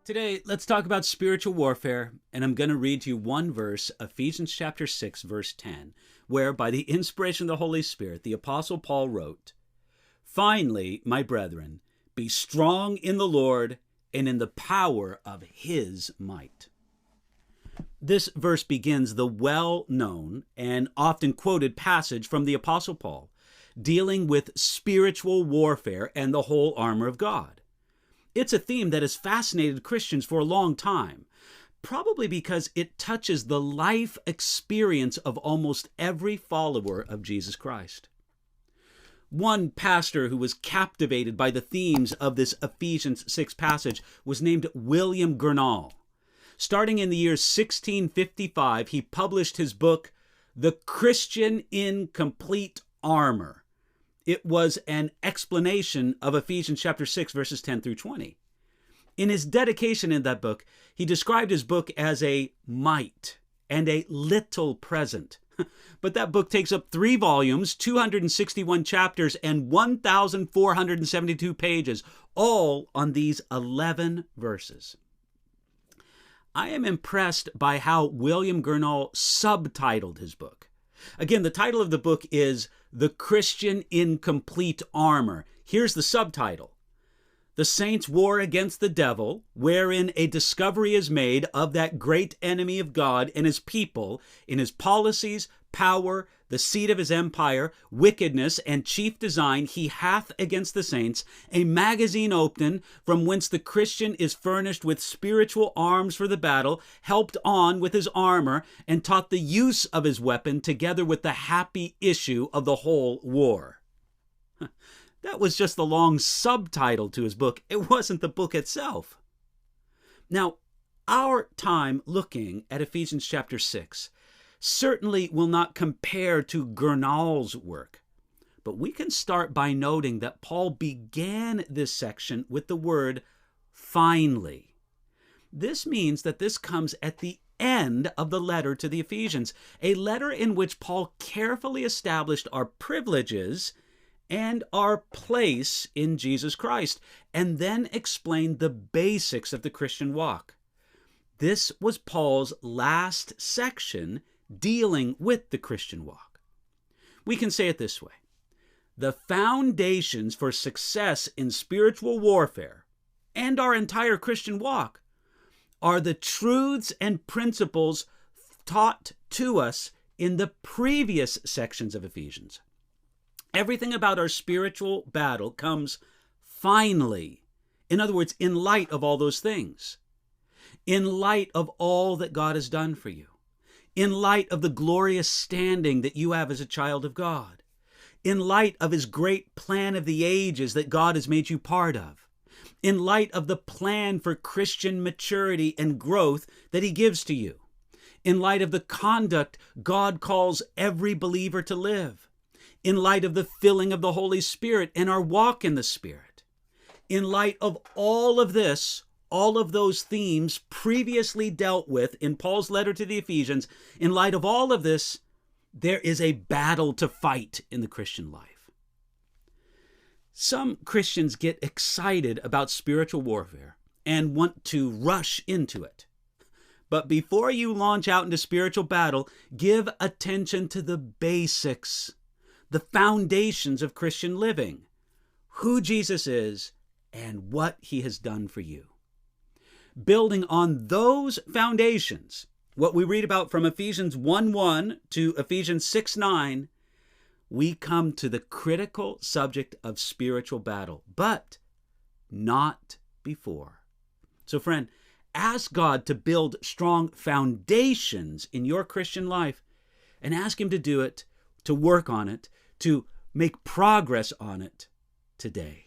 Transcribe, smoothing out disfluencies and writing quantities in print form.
Today, let's talk about spiritual warfare, and I'm going to read to you one verse, Ephesians chapter 6, verse 10, where by the inspiration of the Holy Spirit, the Apostle Paul wrote, "Finally, my brethren, be strong in the Lord and in the power of his might." This verse begins the well-known and often quoted passage from the Apostle Paul, dealing with spiritual warfare and the whole armor of God. It's a theme that has fascinated Christians for a long time, probably because it touches the life experience of almost every follower of Jesus Christ. One pastor who was captivated by the themes of this Ephesians 6 passage was named William Gurnall. Starting in the year 1655, he published his book, The Christian in Complete Armor. It was an explanation of Ephesians chapter 6, verses 10 through 20. In his dedication in that book, he described his book as a mite and a little present. But that book takes up 3 volumes, 261 chapters, and 1,472 pages, all on these 11 verses. I am impressed by how William Gurnall subtitled his book. Again, the title of the book is The Christian in Complete Armor. Here's the subtitle. The saints' war against the devil, wherein a discovery is made of that great enemy of God and his people in his policies, power, the seat of his empire, wickedness, and chief design he hath against the saints, a magazine open from whence the Christian is furnished with spiritual arms for the battle, helped on with his armor, and taught the use of his weapon together with the happy issue of the whole war. That was just the long subtitle to his book. It wasn't the book itself. Now, our time looking at Ephesians chapter 6 certainly will not compare to Gurnall's work. But we can start by noting that Paul began this section with the word finally. This means that this comes at the end of the letter to the Ephesians, a letter in which Paul carefully established our privileges and our place in Jesus Christ, and then explained the basics of the Christian walk. This was Paul's last section dealing with the Christian walk. We can say it this way. The foundations for success in spiritual warfare and our entire Christian walk are the truths and principles taught to us in the previous sections of Ephesians. Everything about our spiritual battle comes finally. In other words, in light of all those things. In light of all that God has done for you. In light of the glorious standing that you have as a child of God. In light of his great plan of the ages that God has made you part of. In light of the plan for Christian maturity and growth that he gives to you. In light of the conduct God calls every believer to live. In light of the filling of the Holy Spirit and our walk in the Spirit. In light of all of this, all of those themes previously dealt with in Paul's letter to the Ephesians, in light of all of this, there is a battle to fight in the Christian life. Some Christians get excited about spiritual warfare and want to rush into it. But before you launch out into spiritual battle, give attention to the basics, the foundations of Christian living, who Jesus is, and what he has done for you. Building on those foundations, what we read about from Ephesians 1:1 to Ephesians 6:9, we come to the critical subject of spiritual battle, but not before. So friend, ask God to build strong foundations in your Christian life and ask him to do it, to work on it, to make progress on it today.